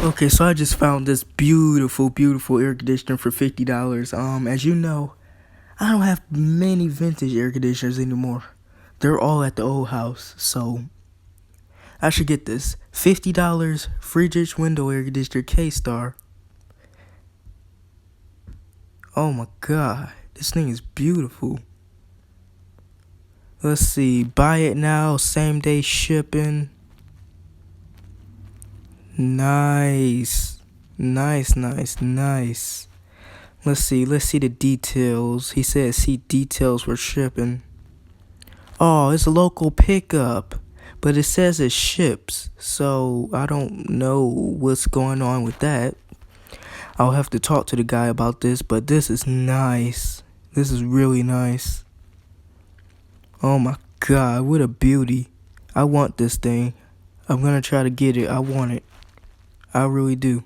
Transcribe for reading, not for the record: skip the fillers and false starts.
Okay, so I just found this beautiful air conditioner for $50. As you know, I don't have many vintage air conditioners anymore. They're all at the old house, so I should get this $50 Friedrich window air conditioner K-Star. Oh my god, this thing is beautiful. Let's see, buy it now, same day shipping. Nice. Nice. Let's see the details. He said see details for shipping. Oh, it's a local pickup, but it says it ships, so I don't know what's going on with that. I'll have to talk to the guy about this, but this is nice. This is really nice. Oh my god, what a beauty. I want this thing. I'm gonna try to get it. I want it. I really do.